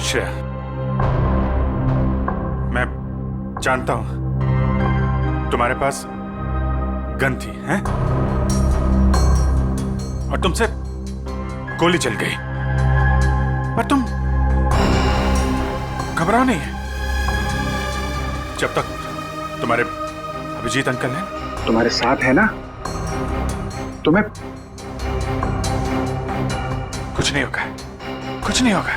श्रेया, मैं जानता हूं तुम्हारे पास गन थी, हैं? और तुमसे गोली चल गई, पर तुम घबराओ नहीं। जब तक तुम्हारे अभिजीत अंकल हैं, तुम्हारे साथ है ना, तुम्हें कुछ नहीं होगा, कुछ नहीं होगा।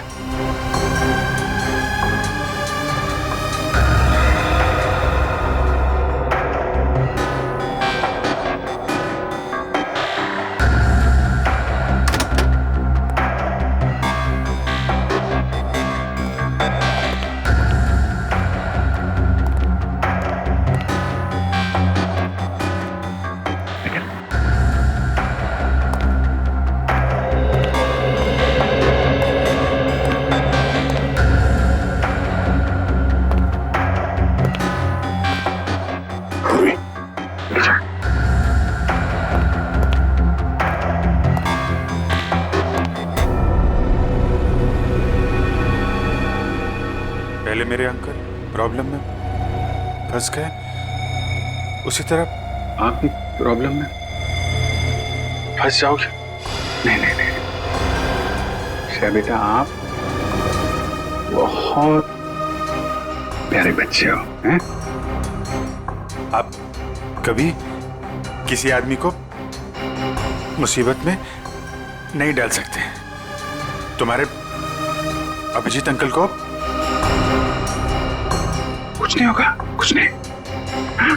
पहले मेरे अंकल प्रॉब्लम में फंस गए, उसी तरह आप भी प्रॉब्लम में फंस जाओगे। नहीं नहीं नहीं श्रेया बेटा, आप बहुत प्यारे बच्चे हो, हैं? आप कभी किसी आदमी को मुसीबत में नहीं डाल सकते। तुम्हारे अभिजीत अंकल को कुछ नहीं होगा, कुछ नहीं। हाँ?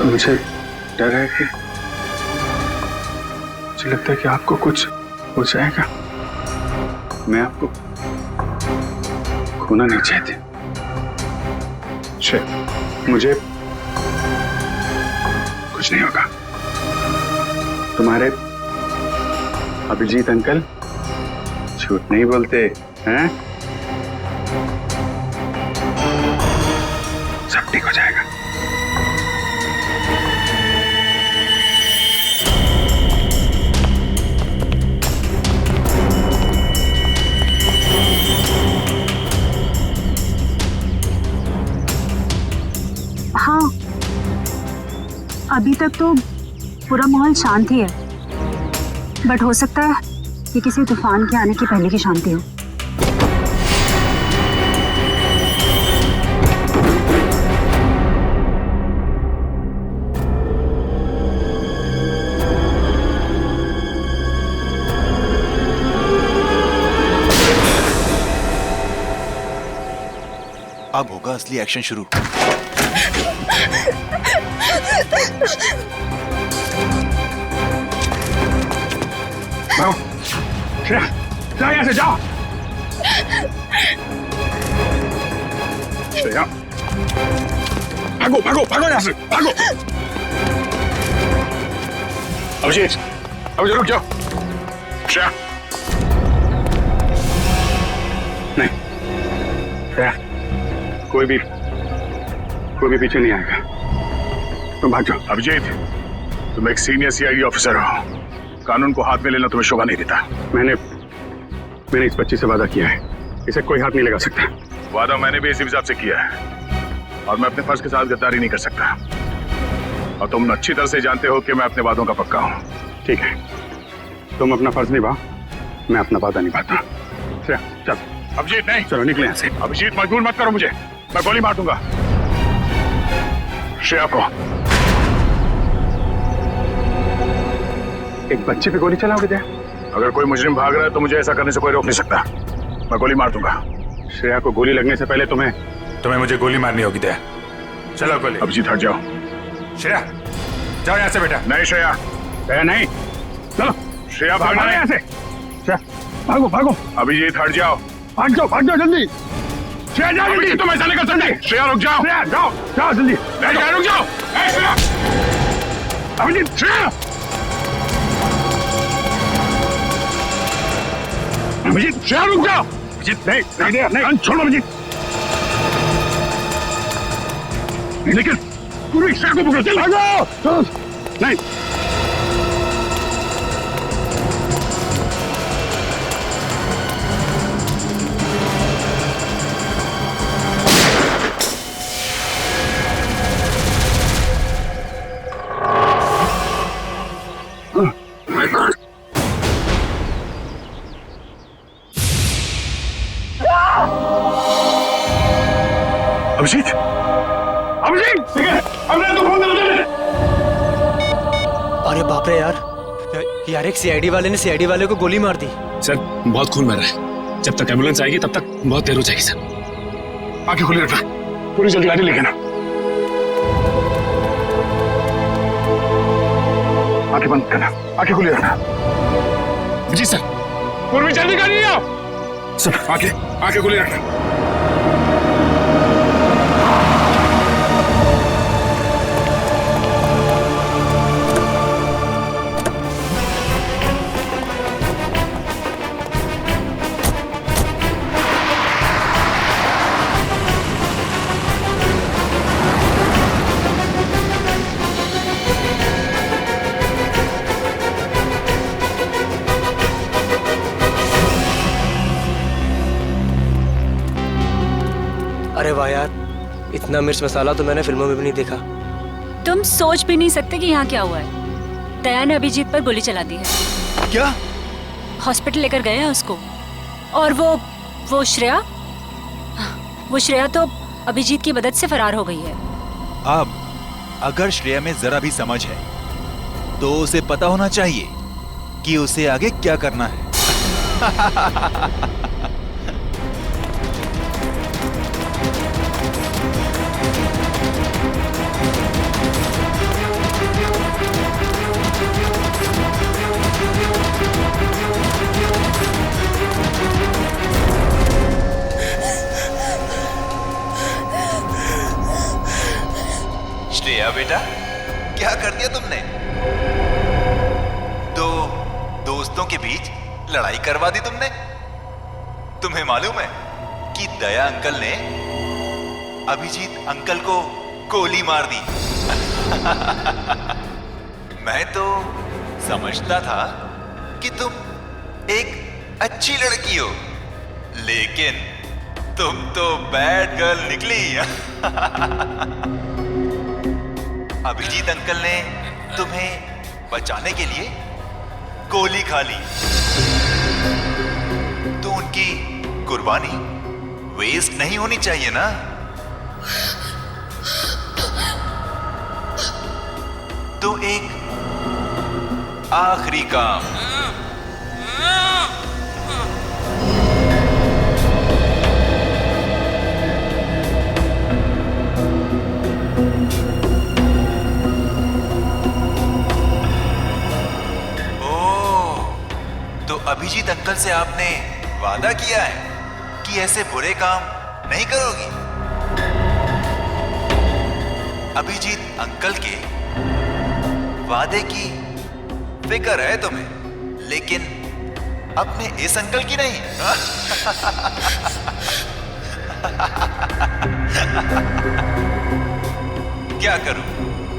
मुझे डर है कि मुझे लगता है कि आपको कुछ हो जाएगा। मैं आपको खोना नहीं चाहती। मुझे कुछ नहीं होगा। तुम्हारे अभिजीत अंकल झूठ नहीं बोलते हैं। सब ठीक हो जाएगा। हाँ, अभी तक तो पूरा माहौल शांत ही है, बट हो सकता है कि किसी तूफान के आने की पहले की शांति हो। अब होगा असली एक्शन शुरू। जाओ, श्रेया, जाओ यहाँ से, जाओ। श्रेया, भागो भागो भागो यहाँ से, भागो। अभिजीत, अभिजीत रुक जाओ। श्रेया, नहीं श्रेया, कोई भी पीछे नहीं आएगा। तुम भाग जाओ। अभिजीत, तुम एक सीनियर सीआईडी ऑफिसर हो, कानून को हाथ में लेना तुम्हें शोभा नहीं देता। मैंने इस बच्ची से वादा किया है, इसे कोई हाथ नहीं लगा सकता। वादा मैंने भी इसी हिसाब से किया है, और मैं अपने फर्ज के साथ गद्दारी नहीं कर सकता। और तुम अच्छी तरह से जानते हो कि मैं अपने वादों का पक्का हूँ। ठीक है, तुम अपना फर्ज निभाओ, मैं अपना वादा निभाता। श्रेया, चल। अभिजीत नहीं, चलो निकले यहाँ से। अभिजीत मजबूर मत करो मुझे, मैं गोली मार दूंगा। श्रेया को एक बच्चे पे गोली चलाओगे क्या? अगर कोई मुजरिम भाग रहा है तो मुझे ऐसा करने से कोई रोक नहीं सकता। मैं गोली मार दूंगा। श्रेया को गोली लगने से पहले तुम्हें मुझे गोली मारनी होगी। दया, चलो गोली। अभिजीत हट जाओ। श्रेया, जाओ यहाँ से बेटा। नहीं श्रेया, श्रेया नहीं, चलो। श्रेया भागना भागो नहीं। यहाँ से। श्रेया, भागो भागो। अभिजीत हट जाओ। भाग जाओ जल्दी। श्रेया जाओ जल्दी। तुम ऐसा नहीं कर सकते। श्रेया रुक जाओ। श्रेया जाओ, जाओ जल्दी। रुक जाओ। श्रेया, अभिजीत, श्रेया, अभिजीत, श्रेया रुक जाओ। अभिजीत नहीं, नहीं छोड़ो अभिजीत। लेकिन पूरी श्रेया को पकड़ो, चल भागो। नहीं, अभिजीत, अभिजीत, अभिजीत तो फोन दे। अरे बाप रे यार एक सीआईडी वाले ने सीआईडी वाले को गोली मार दी। सर बहुत खून बह रहा है, जब तक एम्बुलेंस आएगी तब तक बहुत देर हो जाएगी सर। आंखें खुली रखना, पूरी जल्दी गाड़ी लेके ना। आंखें बंद करना, आंखें खुली रखना। जी सर। पूरी जल्दी गाड़ी ले आओ। सर आंखें खुली रखना। अरे वाह यार, इतना मिर्च मसाला तो मैंने फिल्मों में भी नहीं देखा। तुम सोच भी नहीं सकते कि यहाँ क्या हुआ है। दया ने अभिजीत पर गोली चला दी है। क्या? हॉस्पिटल लेकर गए हैं उसको। और वो श्रेया तो अभिजीत की मदद से फरार हो गई है। अब अगर श्रेया में जरा भी समझ है तो उसे पता होना चाहिए कि उसे आगे क्या करना है। श्रेया बेटा, क्या कर दिया तुमने? दो दोस्तों के बीच लड़ाई करवा दी तुमने। तुम्हें मालूम है कि दया अंकल ने अभिजीत अंकल को गोली मार दी। मैं तो समझता था कि तुम एक अच्छी लड़की हो, लेकिन तुम तो बैड गर्ल निकली। अभिजीत अंकल ने तुम्हें बचाने के लिए गोली खा ली, तो उनकी कुर्बानी वेस्ट नहीं होनी चाहिए ना। तो एक आखिरी काम। अभिजीत अंकल से आपने वादा किया है कि ऐसे बुरे काम नहीं करोगी। अभिजीत अंकल के वादे की फिक्र है तुम्हें, लेकिन अपने इस अंकल की नहीं। क्या करूं?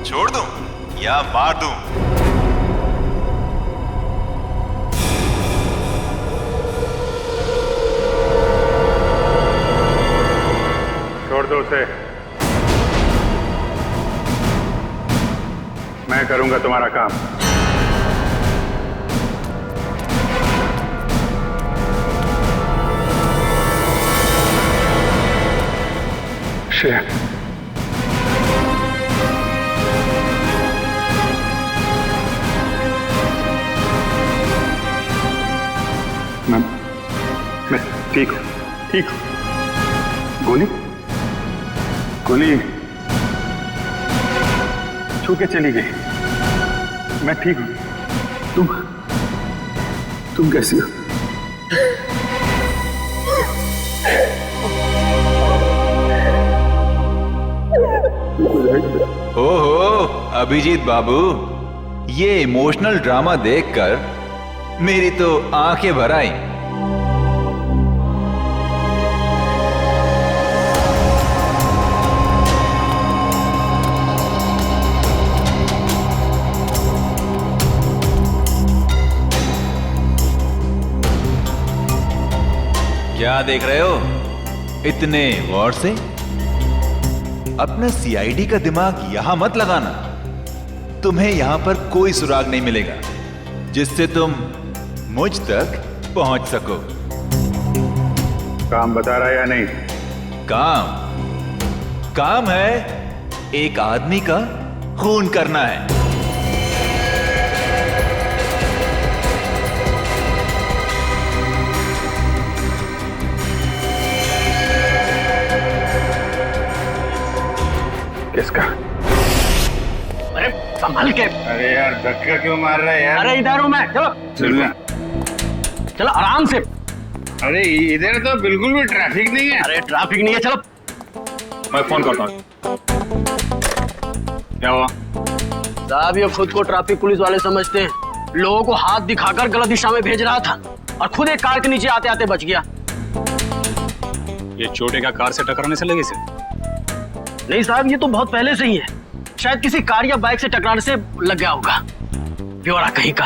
छोड़ दूं या मार दूं? छोड़ दो उसे, मैं करूंगा तुम्हारा काम। श्रेया, मैं ठीक हूं। गोली छू के चली गई। मैं ठीक हूं। तुम कैसी हो? ओहो अभिजीत बाबू, ये इमोशनल ड्रामा देखकर मेरी तो आंखें भर आई। क्या देख रहे हो इतने गौर से? अपना सीआईडी का दिमाग यहां मत लगाना। तुम्हें यहां पर कोई सुराग नहीं मिलेगा जिससे तुम मुझ तक पहुंच सको। काम बता रहा है या नहीं? काम है एक आदमी का खून करना है। किसका? अरे संभल के। अरे यार धक्का क्यों मार रहा है यार? अरे इधर हूँ मैं, चलो सुनना। चलो आराम से। अरे इधर तो बिल्कुल भी ट्रैफिक नहीं है। अरे ट्रैफिक नहीं है, चलो। मैं फोन करता हूँ। क्या हुआ? साहब ये खुद को ट्रैफिक पुलिस वाले समझते हैं, लोगों को हाथ दिखाकर गलत दिशा में भेज रहा था और खुद एक कार के नीचे आते आते बच गया। ये चोटे का कार से टकराने से लगी से? नहीं साहब, ये तो बहुत पहले से ही है। शायद किसी कार या बाइक से टकराने से लग गया होगा। ब्यौरा कहीं का।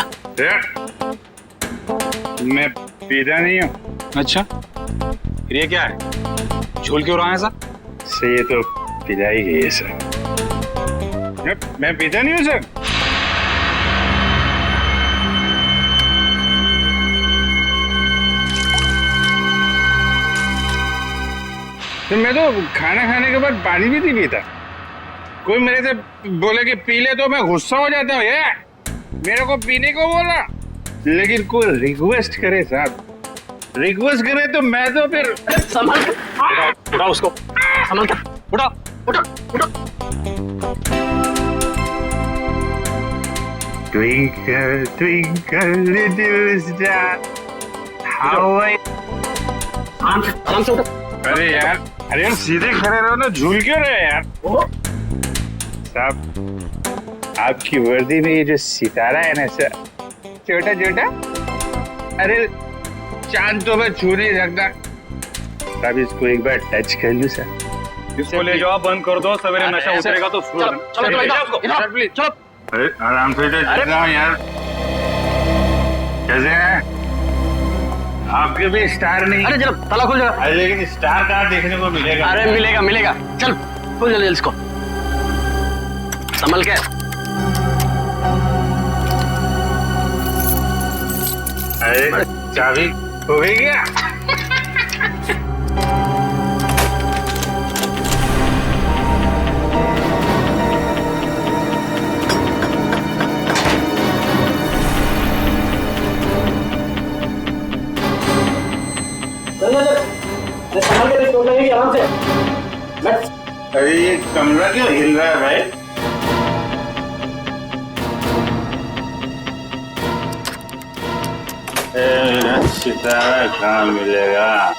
मैं पीता नहीं हूँ। अच्छा, फिर ये क्या है? झूल क्यों रहा है सर? से ये तो पिलाई गई है सर। मैं पीता नहीं हूँ सर। तो मैं तो खाना खाने के बाद पानी भी नहीं पीता। कोई मेरे से बोले कि पी ले तो मैं गुस्सा हो जाता हूँ। ये मेरे को पीने को बोला, लेकिन कोई रिक्वेस्ट करे साहब, रिक्वेस्ट करे तो मैं तो फिर संभल उठा उसको, संभल उठा उठा उठा। Twinkle, twinkle, little star, how I... आराम से उठा। अरे यार सीधे खड़े रहो ना, झूल क्यों रहे यार? साहब आपकी वर्दी में ये जो सितारा है ना सर, छोटा छोटा, अरे चांद तो मैं छू नहीं सकता साहब। इसको एक बार टच कर लूं सर। इसको ले जाओ, बंद कर दो, सवेरे नशा उतरेगा तो चलो चलो। अरे आराम से तो चल रहा हूँ यार। कैसे हैं? आपके भी स्टार नहीं? अरे चलो ताला खुल जाएगा। अरे लेकिन स्टार कहाँ देखने को मिलेगा? अरे मिलेगा मिलेगा, चल खुल जल्दी इसको, संभल के। अरे चाबी हो गई क्या? संभल के चोट लगेगी, आराम से। अरे ये कमरा क्यों हिल रहा है भाई? सितारा कहाँ मिलेगा?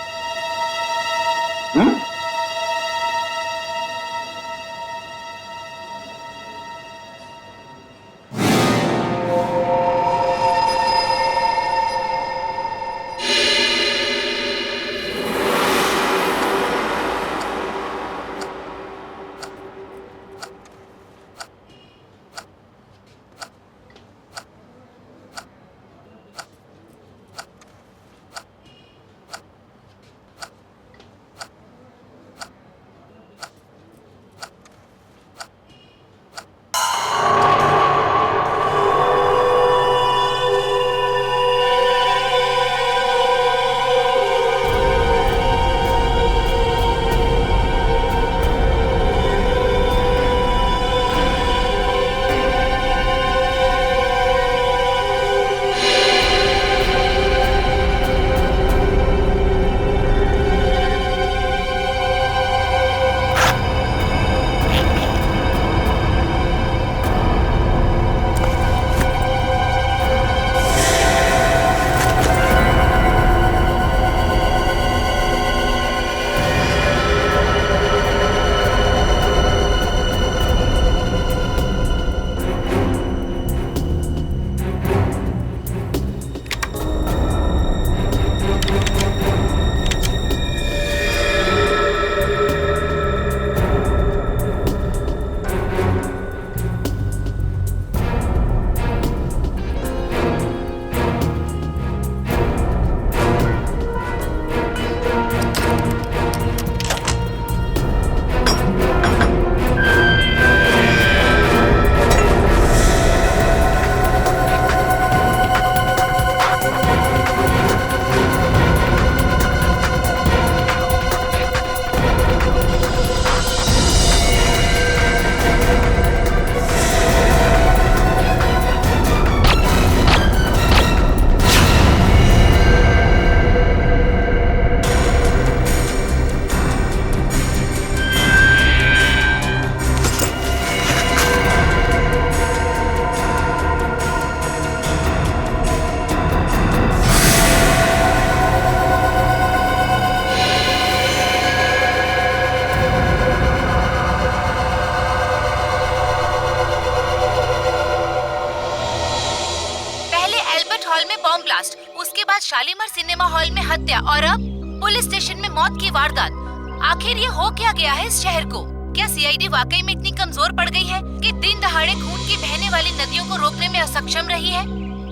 शालीमार सिनेमा हॉल में हत्या और अब पुलिस स्टेशन में मौत की वारदात। आखिर ये हो क्या गया है इस शहर को? क्या सीआईडी वाकई में इतनी कमजोर पड़ गई है कि दिन दहाड़े खून की बहने वाली नदियों को रोकने में असक्षम रही है?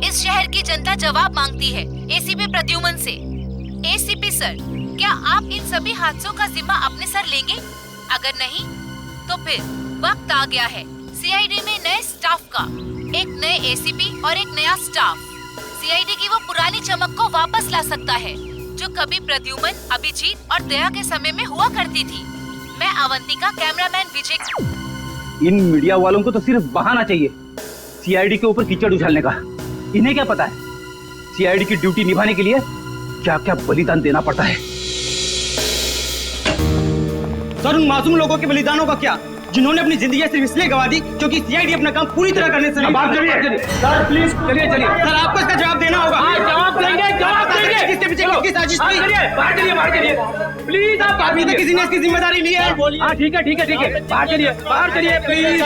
इस शहर की जनता जवाब मांगती है एसीपी प्रद्युमन से। एसीपी सर, क्या आप इन सभी हादसों का जिम्मा अपने सर लेंगे? अगर नहीं तो फिर वक्त आ गया है सीआईडी में नए स्टाफ का, एक नए एसीपी और एक नया स्टाफ। सीआईडी की वो पुरानी चमक को वापस ला सकता है जो कभी प्रद्युमन, अभिजीत और दया के समय में हुआ करती थी। मैं अवंतिका, कैमरामैन विजय। इन मीडिया वालों को तो सिर्फ बहाना चाहिए सीआईडी के ऊपर कीचड़ उछालने का। इन्हें क्या पता है सीआईडी की ड्यूटी निभाने के लिए क्या क्या बलिदान देना पड़ता है। सर, उन मासूम लोगों के बलिदानों का क्या, जिन्होंने अपनी जिंदगी सिर्फ इसलिए गवा दी क्योंकि सीआईडी अपना काम पूरी तरह करने से नहीं। सर प्लीज चलिए चलिए। सर, आपको इसका जवाब देना होगा। जवाब देंगे, जवाब देंगे। किसके पीछे किसकी साजिश थी? बाहर चलिए, बाहर चलिए प्लीज। आप अभी तक किसी ने इसकी जिम्मेदारी ली है? हाँ ठीक है ठीक है ठीक है, बाहर चलिए, बाहर चलिए प्लीज।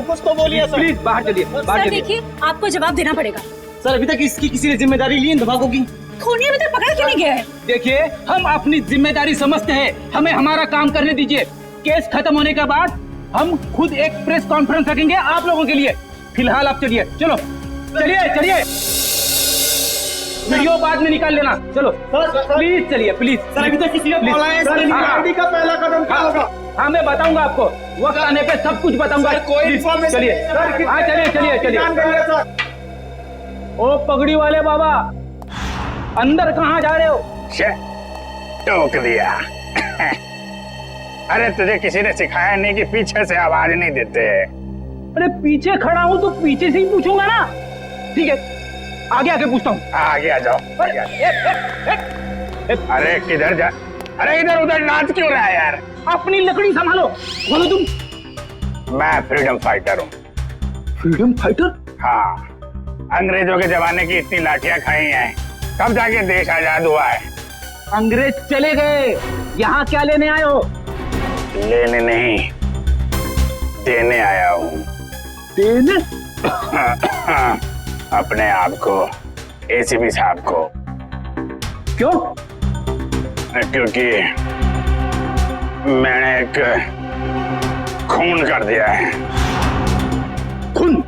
कुछ तो बोलिए सर। प्लीज बाहर चलिए, बाहर चलिए। देखिए, आपको जवाब देना पड़ेगा। सर, अभी तक इसकी किसी ने जिम्मेदारी ली इन धमाकों की? खूनी अभी तक पकड़ा क्यों नहीं गया है? देखिए, हम अपनी जिम्मेदारी समझते हैं, हमें हमारा काम करने दीजिए। केस खत्म होने के बाद हम खुद एक प्रेस कॉन्फ्रेंस रखेंगे आप लोगों के लिए। फिलहाल आप चलिए, चलो चलिए चलिए, वीडियो बाद में निकाल लेना। चलो प्लीज चलिए, प्लीज। सर, अभी तक किसी ने बोला है सीआईडी का पहला कदम क्या होगा? हाँ मैं बताऊंगा आपको, वक्त आने पे सब कुछ बताऊंगा। कोई इन्फॉर्मेशन चलिए, हाँ चलिए चलिए चलिए। ओ पगड़ी वाले बाबा, अंदर कहाँ जा रहे हो? टोक दिया। अरे तुझे किसी ने सिखाया नहीं कि पीछे से आवाज नहीं देते? अरे पीछे खड़ा हूँ तो पीछे से ही पूछूंगा ना। ठीक है, आगे आके पूछता हूँ। आगे आ जाओ। अरे किधर जा? अरे इधर उधर नाच क्यों रहा है यार? अपनी लकड़ी संभालो। बोलो तुम। मैं फ्रीडम फाइटर हूँ। Freedom fighter? हाँ, अंग्रेजों के जमाने की इतनी लाठियां खाई हैं, तब जाके देश आजाद हुआ है। अंग्रेज चले गए, यहाँ क्या लेने आए हो? लेने नहीं, देने आया हूँ। देने? अपने आप को, एसीपी साहब को। क्यों? क्योंकि मैंने एक खून कर दिया है। खून?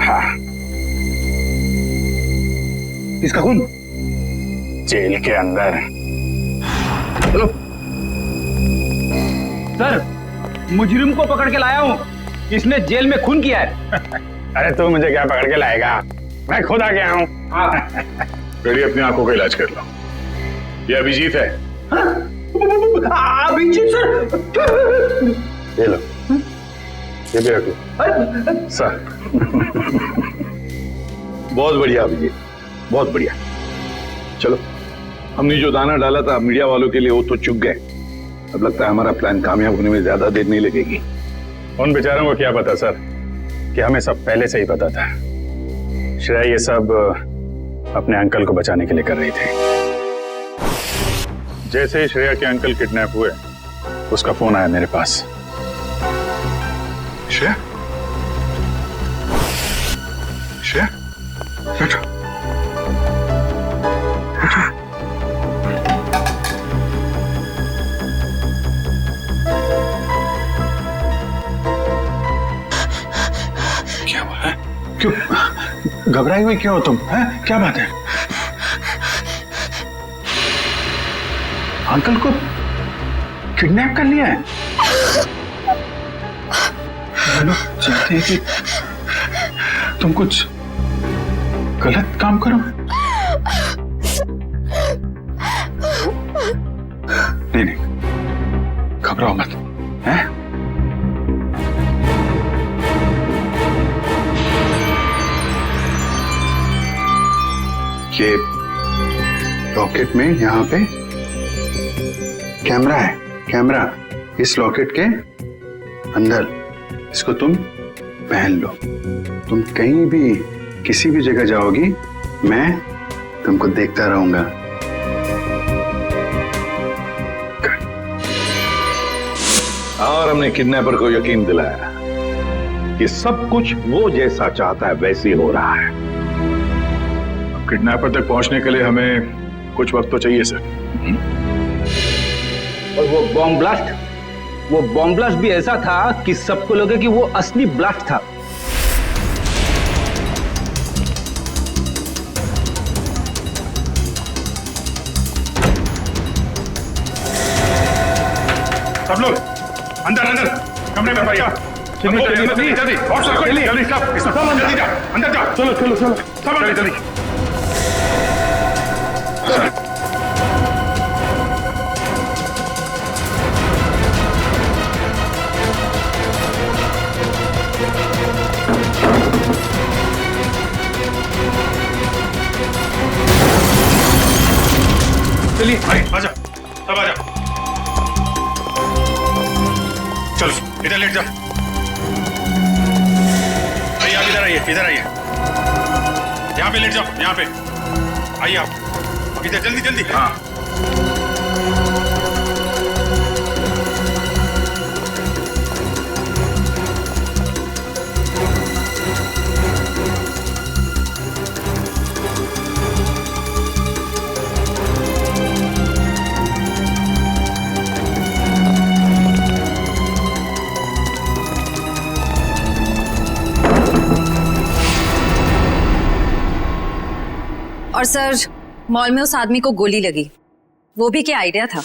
हाँ। किसका खून? जेल के अंदर। चलो सर, मुजरिम को पकड़ के लाया हूँ, इसने जेल में खून किया है। अरे तू मुझे क्या पकड़ के लाएगा, मैं खुद आ गया हूँ। पहले अपनी आंखों का इलाज कर लो। ये अभिजीत है। अभिजीत सर? ये लो, ये भी रख लो सर। बहुत बढ़िया अभिजीत, बहुत बढ़िया। चलो, हमने जो दाना डाला था मीडिया वालों के लिए वो तो चुग गए। अब लगता है हमारा प्लान कामयाब होने में ज्यादा देर नहीं लगेगी। उन बेचारों को क्या पता सर कि हमें सब पहले से ही पता था। श्रेया ये सब अपने अंकल को बचाने के लिए कर रही थी। जैसे ही श्रेया के अंकल किडनैप हुए, उसका फोन आया मेरे पास। श्रेया, श्रेया, बैठो। क्या हुआ है? क्यों घबराई हुई क्यों हो तुम? हैं? क्या बात है? अंकल को किडनैप कर लिया है? लोग चाहते हैं कि तुम कुछ गलत काम करो। नहीं नहीं, घबराओ मत। हैं? ये लॉकेट में यहाँ पे कैमरा है। कैमरा इस लॉकेट के अंदर, इसको तुम पहन लो। तुम कहीं भी किसी भी जगह जाओगी, मैं तुमको देखता रहूंगा। और हमने किडनैपर को यकीन दिलाया कि सब कुछ वो जैसा चाहता है वैसे ही हो रहा है। किडनैपर तक पहुंचने के लिए हमें कुछ वक्त तो चाहिए सर। और वो बॉम्ब ब्लास्ट भी ऐसा था कि सबको लगे कि वो असली ब्लास्ट था। सब लोग अंदर अंदर कमरे में भैया जल्दी जल्दी जल्दी और सब जल्दी जल्दी सब जल्दी जा अंदर जाओ। चलो चलो चलो सब जल्दी जल्दी। चलिए भाई आजा सब आजा। चलो इधर लेट जाओ। आइए आप इधर आइए इधर आइए यहाँ पे लेट जाओ यहाँ पे आइए आप अब इधर जल्दी जल्दी। हाँ और सर मॉल में उस आदमी को गोली लगी, वो भी क्या आइडिया था?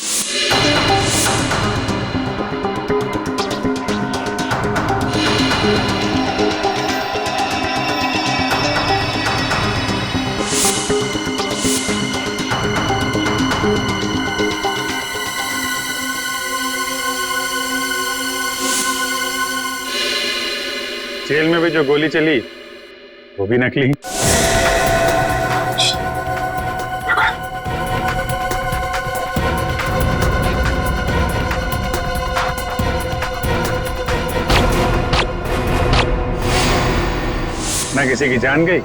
जेल में भी जो गोली चली वो भी नकली। ना किसी की जान गई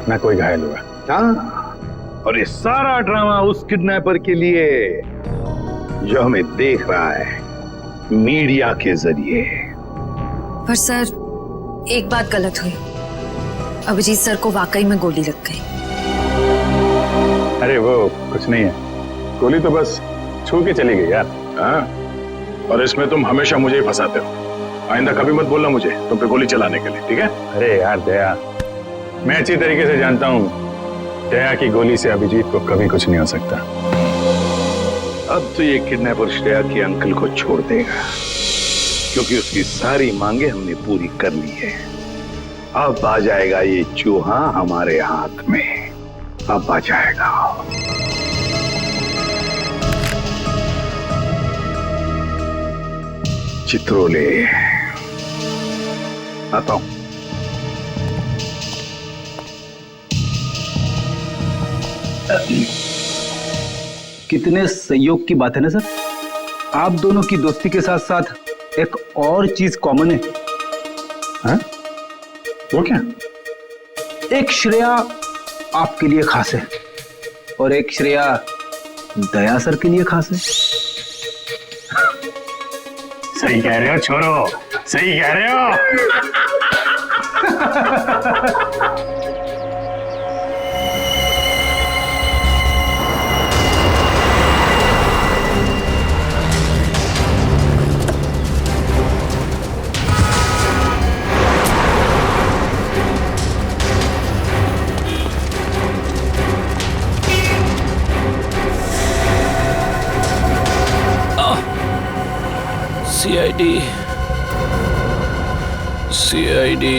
ना कोई घायल हुआ। हाँ, और ये सारा ड्रामा उस किडनैपर के लिए जो हमें देख रहा है मीडिया के जरिए। पर सर एक बात गलत हुई, अभिजीत सर को वाकई में गोली लग गई। अरे वो कुछ नहीं है, गोली तो बस छू के चली गई यार। हाँ और इसमें तुम हमेशा मुझे ही फंसाते हो। आइंदा कभी मत बोलना मुझे तुम पे गोली चलाने के लिए, ठीक है? अरे यार दया, मैं अच्छी तरीके से जानता हूँ दया की गोली से अभिजीत को कभी कुछ नहीं हो सकता। अब तो ये किडनैपर श्रेया के अंकल को छोड़ देगा क्योंकि उसकी सारी मांगे हमने पूरी कर ली है। अब आ जाएगा ये चूहा हमारे हाथ में, अब आ जाएगा। चित्रोले आता हूं। कितने सहयोग की बात है ना सर। आप दोनों की दोस्ती के साथ साथ एक और चीज कॉमन है। हाँ? वो क्या? एक श्रेया आपके लिए खास है और एक श्रेया दया सर के लिए खास है। सही कह रहे हो छोरो, सही कह रहे हो। सीआईडी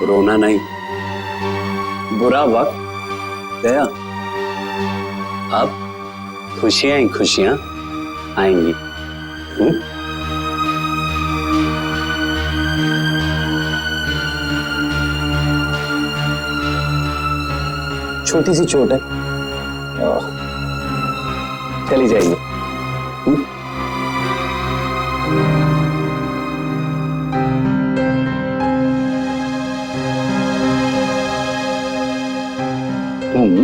रोना नहीं, बुरा वक्त गया, अब खुशियां ही खुशियां आएंगी। छोटी सी चोट है, चली जाएगी। तुम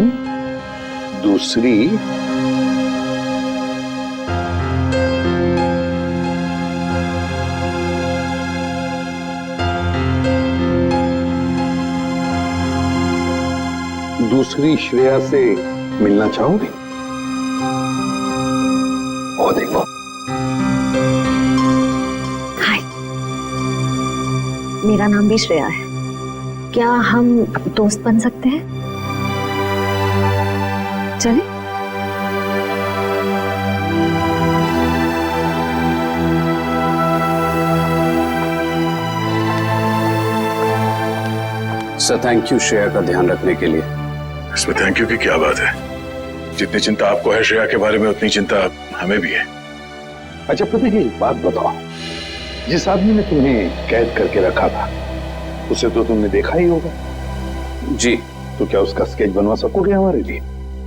दूसरी श्रेया से मिलना चाहोगे? और देखो, हाय, मेरा नाम भी श्रेया है। क्या हम दोस्त बन सकते हैं? चलें? सर थैंक यू श्रेया का ध्यान रखने के लिए। इसमें थैंक यू की क्या बात है? जितनी चिंता आपको है श्रेया के बारे में, उतनी चिंता हमें भी है। अच्छा प्रतीक, एक बात बताओ, जिस आदमी ने तुम्हें कैद करके रखा था उसे तो तुमने देखा ही होगा। जी। तो क्या उसका स्केच बनवा सकोगे हमारे लिए?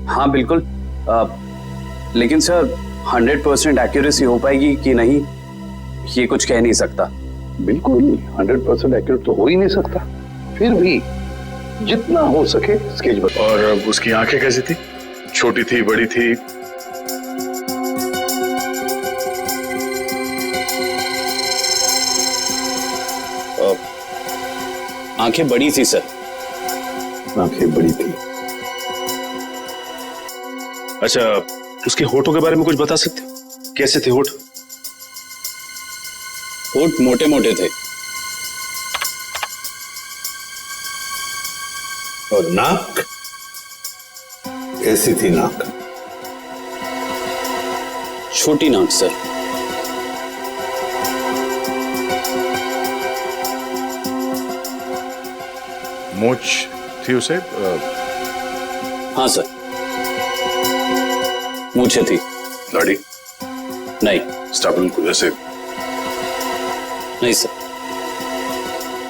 हाँ बिल्कुल, लेकिन सर 100% एक्यूरेसी हो पाएगी कि नहीं, ये कुछ कह नहीं सकता। बिल्कुल 100% एक्यूरेट तो हो ही नहीं सकता, फिर भी जितना हो सके स्केच बना। और उसकी आंखें कैसी थी? छोटी थी, बड़ी थी? आंखें बड़ी थी सर। आंखें बड़ी थी। अच्छा, उसके होठों के बारे में कुछ बता सकते हो? कैसे थे होठ? होठ मोटे मोटे थे। और नाक कैसी थी? नाक छोटी नाक सर। मूंछ थी उसे? हाँ सर, मूंछें थी। दाढ़ी? नहीं। स्टाबल को जैसे? नहीं सर।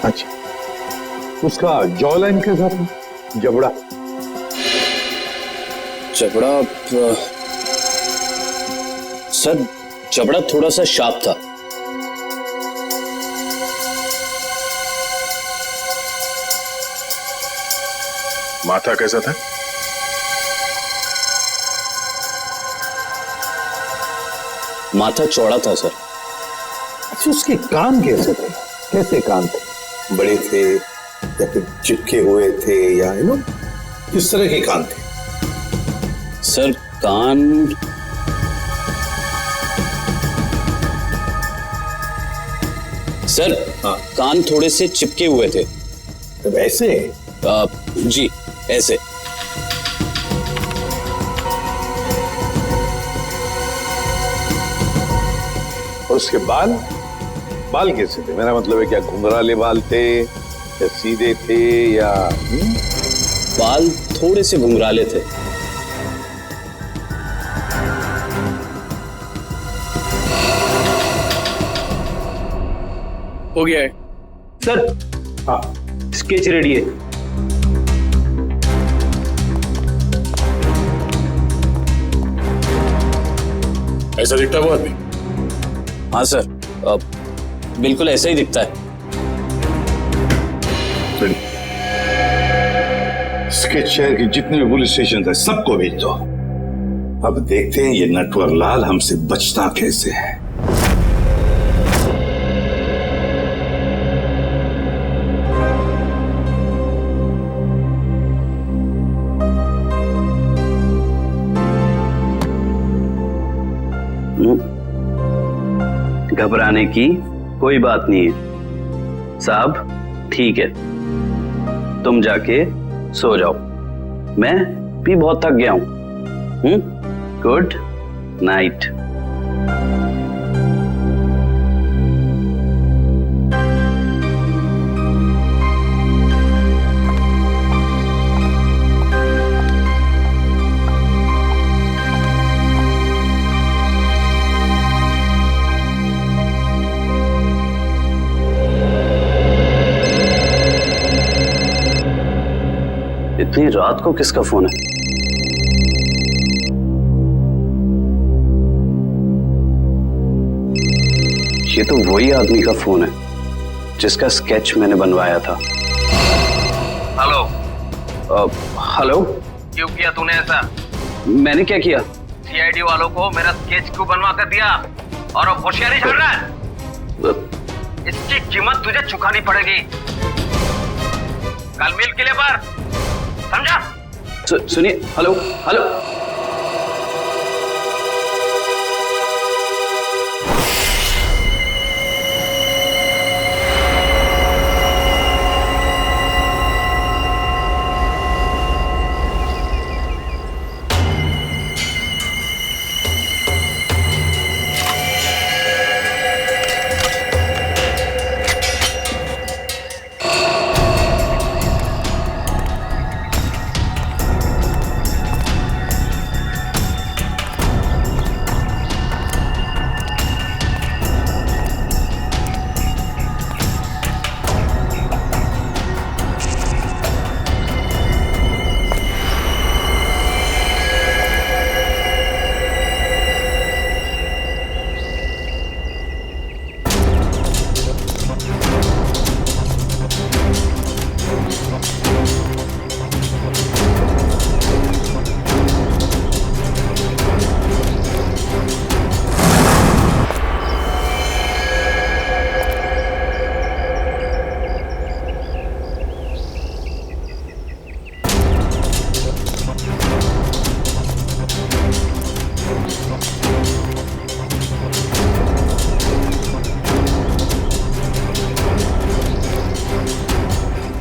अच्छा, उसका जॉ लाइन कैसा था? जबड़ा? जबड़ा सर, जबड़ा थोड़ा सा शार्प था। माथा कैसा था? माथा चौड़ा था सर। अच्छा, उसके कान कैसे थे? कैसे कान थे? बड़े थे या फिर चिपके हुए थे, या किस तरह के कान थे? सर कान सर हाँ। कान थोड़े से चिपके हुए थे। तो ऐसे? जी ऐसे। और उसके बाल? बाल कैसे थे? मेरा मतलब है, क्या घुंघराले बाल थे या सीधे थे, या बाल थोड़े से घुंघराले थे। हो गया है सर। हाँ, स्केच रेडी है। ऐसा दिखता है वो आदमी? हाँ सर, बिल्कुल ऐसा ही दिखता है। स्केच शहर के जितने भी पुलिस स्टेशन है सबको भेज दो। अब देखते हैं ये नटवर लाल हमसे बचता कैसे है। घबराने की कोई बात नहीं है साहब, ठीक है, तुम जाके सो जाओ, मैं भी बहुत थक गया हूं। Good night. इतनी रात को किसका फोन है? ये तो वही आदमी का फोन है जिसका स्केच मैंने बनवाया था। हेलो। हेलो। क्यों किया तूने ऐसा? मैंने क्या किया? सीआईडी वालों को मेरा स्केच क्यों बनवा कर दिया? और अब होशियारी झाड़ रहा है? इसकी कीमत तुझे चुकानी पड़ेगी। कल मिल किले पर, समझा? सुनिए। Hello hello.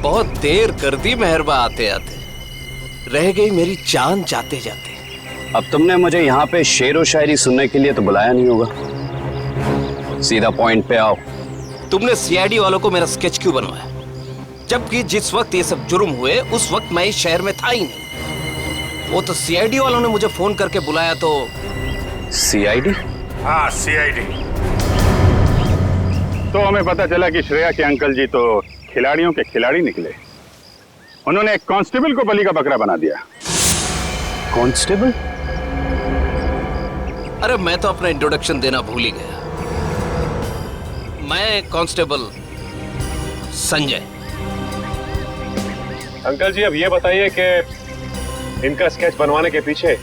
बहुत देर कर दी मेहरबा आते आते, रह गई मेरी जान जाते जाते। अब तुमने मुझे यहाँ पे शेर व शायरी सुनने के लिए तो बुलाया नहीं होगा, सीधा पॉइंट पे आओ। तुमने सीआईडी वालों को मेरा स्केच क्यों बनवाया? जबकि जिस वक्त ये सब जुर्म हुए उस वक्त मैं इस शहर में था ही नहीं। वो तो सीआईडी वालों ने मुझे फोन करके बुलाया तो। सीआईडी? हाँ सीआईडी। तो हमें पता चला कि श्रेया के अंकल जी तो खिलाड़ियों के खिलाड़ी निकले। उन्होंने एक कांस्टेबल को बलि का बकरा बना दिया। कांस्टेबल? अरे मैं तो अपना इंट्रोडक्शन देना भूल ही गया। मैं कांस्टेबल संजय। अंकल जी अब ये बताइए कि इनका स्केच बनवाने के पीछे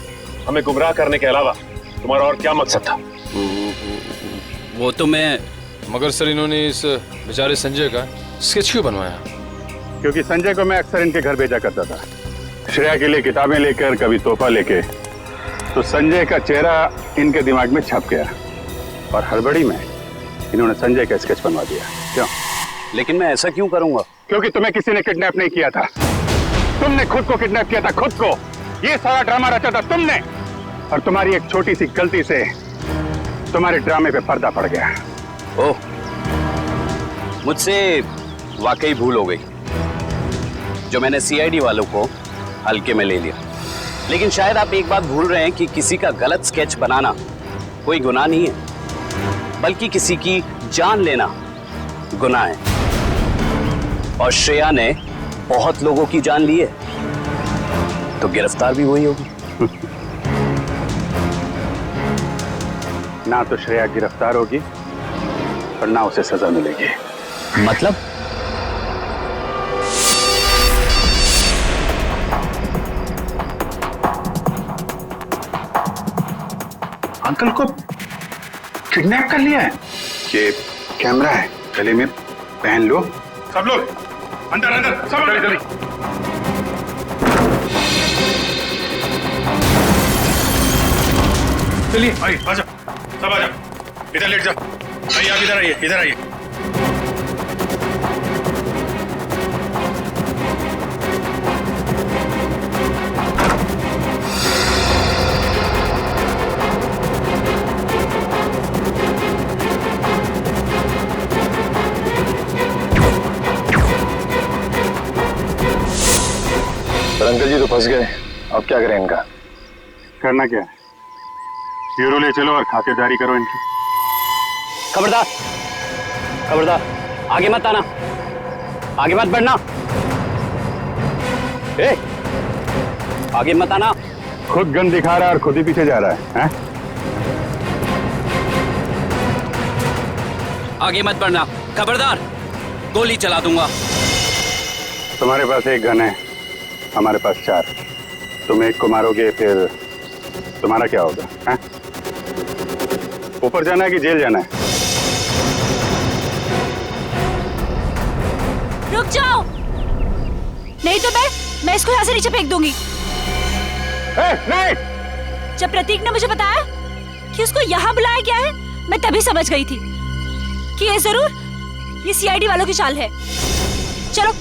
हमें गुमराह करने के अलावा तुम्हारा और क्या मकसद था? वो तो मैं, मगर सर इन्होंने इस बेचारे संजय का स्केच क्यों बनवाया? क्योंकि संजय को मैं अक्सर इनके घर भेजा करता था, श्रेया के लिए किताबें लेकर, कभी तोहफा लेके। तो संजय का चेहरा इनके दिमाग में छप गया और हड़बड़ी में इन्होंने संजय का स्केच बनवा दिया। क्यों? लेकिन मैं ऐसा क्यों करूंगा? क्योंकि तुम्हें किसी ने किडनैप नहीं किया था, तुमने खुद को किडनैप किया था, खुद को। ये सारा ड्रामा रचा था तुमने, और तुम्हारी एक छोटी सी गलती से तुम्हारे ड्रामे पे पर्दा पड़ गया। ओह, मुझसे वाकई भूल हो गई जो मैंने सीआईडी वालों को हल्के में ले लिया। लेकिन शायद आप एक बात भूल रहे हैं कि किसी का गलत स्केच बनाना कोई गुनाह नहीं है, बल्कि किसी की जान लेना गुनाह है। और श्रेया ने बहुत लोगों की जान ली है, तो गिरफ्तार भी हुई होगी। ना तो श्रेया गिरफ्तार होगी और ना उसे सजा मिलेगी। मतलब? अंकल को किडनैप कर लिया है। ये कैमरा है, गले में पहन लो। सब लोग अंदर अंदर, सब अंदर जल्दी। चलिए आइए, आ जाओ, सब आ जाओ, इधर लेट जाओ। आइए आप इधर आइए, इधर आइए। अंकल जी तो फंस गए, अब क्या करें इनका? करना क्या है? ब्यूरो ले चलो और खातेदारी करो इनकी। खबरदार, खबरदार, आगे मत आना, आगे मत बढ़ना। आगे मत आना। खुद गन दिखा रहा है और खुद ही पीछे जा रहा है, हैं? आगे मत बढ़ना, खबरदार, गोली चला दूंगा। तुम्हारे पास एक गन है, हमारे पास 4। तुम एक को मारोगे फिर तुम्हारा क्या होगा, हैं? ऊपर जाना है कि जेल जाना है? रुक जाओ, नहीं तो मैं इसको यहाँ से नीचे फेंक दूंगी। नहीं! जब प्रतीक ने मुझे बताया कि उसको यहाँ बुलाया गया है, मैं तभी समझ गई थी कि ये सीआईडी वालों की चाल है। चलो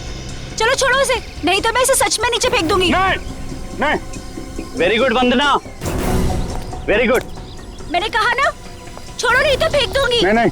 चलो छोड़ो इसे, नहीं तो मैं इसे सच में नीचे फेंक दूंगी। नहीं। वेरी गुड वंदना, वेरी गुड। मैंने कहा ना, छोड़ो नहीं तो फेंक दूंगी। नहीं।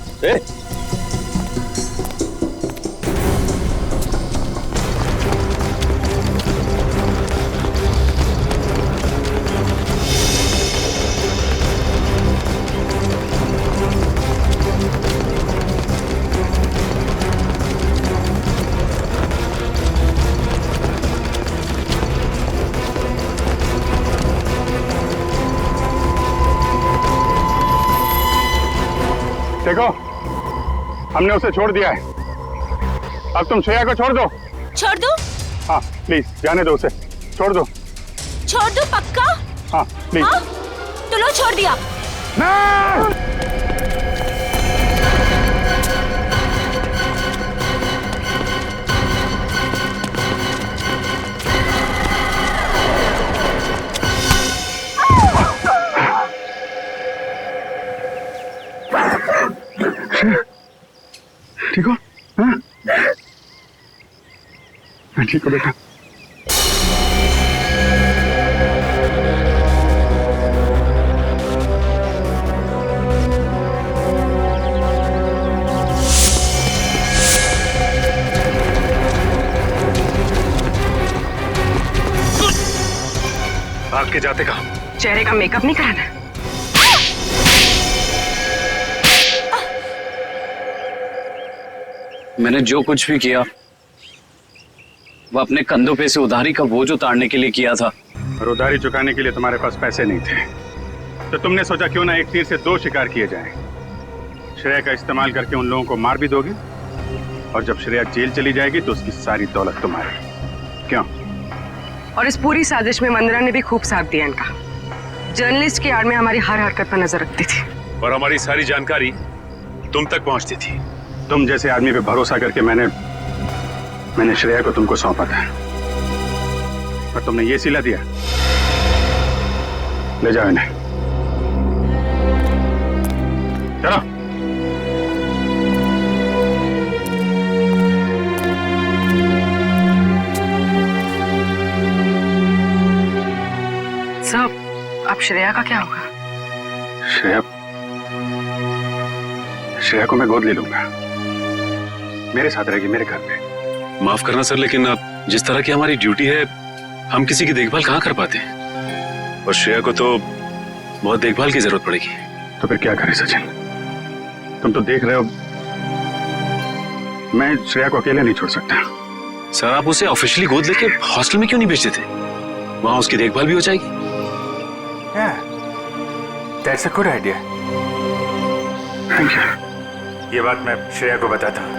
देखो, हमने उसे छोड़ दिया है, अब तुम श्रेया को छोड़ दो। छोड़ दो? हाँ प्लीज, जाने दो उसे, छोड़ दो। छोड़ दो पक्का? हाँ प्लीज। हाँ? तो लो, छोड़ दिया। नहीं! ठीक हो? हाँ? मैं ठीक हूँ बेटा। भाग के जाते कहाँ? चेहरे का मेकअप नहीं कराना? मैंने जो कुछ भी किया वो अपने कंधों पे से उधारी का बोझ उतारने के लिए किया था। और उधारी चुकाने के लिए तुम्हारे पास पैसे नहीं थे, तो तुमने सोचा क्यों ना एक तीर से 2 शिकार किए जाएं। श्रेया का इस्तेमाल करके उन लोगों को मार भी दोगे, और जब श्रेया जेल चली जाएगी तो उसकी सारी दौलत तुम्हारी। क्यों? और इस पूरी साजिश में वंदना ने भी खूब साथ दिया इनका। जर्नलिस्ट की आड़ में हमारी हर हरकत पर नजर रखती थी और हमारी सारी जानकारी तुम तक पहुंचती थी। तुम जैसे आदमी पे भरोसा करके मैंने श्रेया को तुमको सौंपा था, और तुमने ये सिला दिया। ले जाओ इन्हें, चलो। सब अब श्रेया का क्या होगा? श्रेया को मैं गोद ले लूंगा, मेरे साथ रहेगी मेरे घर पे। माफ करना सर, लेकिन अब जिस तरह की हमारी ड्यूटी है, हम किसी की देखभाल कहाँ कर पाते हैं, और श्रेया को तो बहुत देखभाल की जरूरत पड़ेगी। तो फिर क्या करें सचिन? तुम तो देख रहे हो, मैं श्रेया को अकेले नहीं छोड़ सकता। सर, आप उसे ऑफिशियली गोद लेके हॉस्टल में क्यों नहीं भेजते थे? वहां उसकी देखभाल भी हो जाएगी। That's a good idea. Thank you. ये बात मैं श्रेया को बताता हूँ।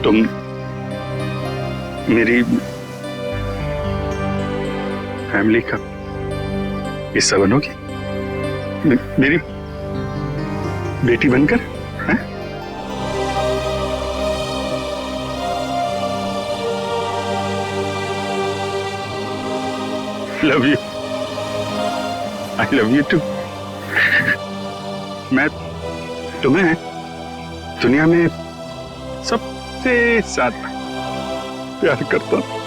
तुम मेरी फैमिली का हिस्सा बनोगी, मेरी बेटी बनकर, हैं? Love you, I love you too. मैं तुम्हें दुनिया में सबसे ज्यादा प्यार करता हूं।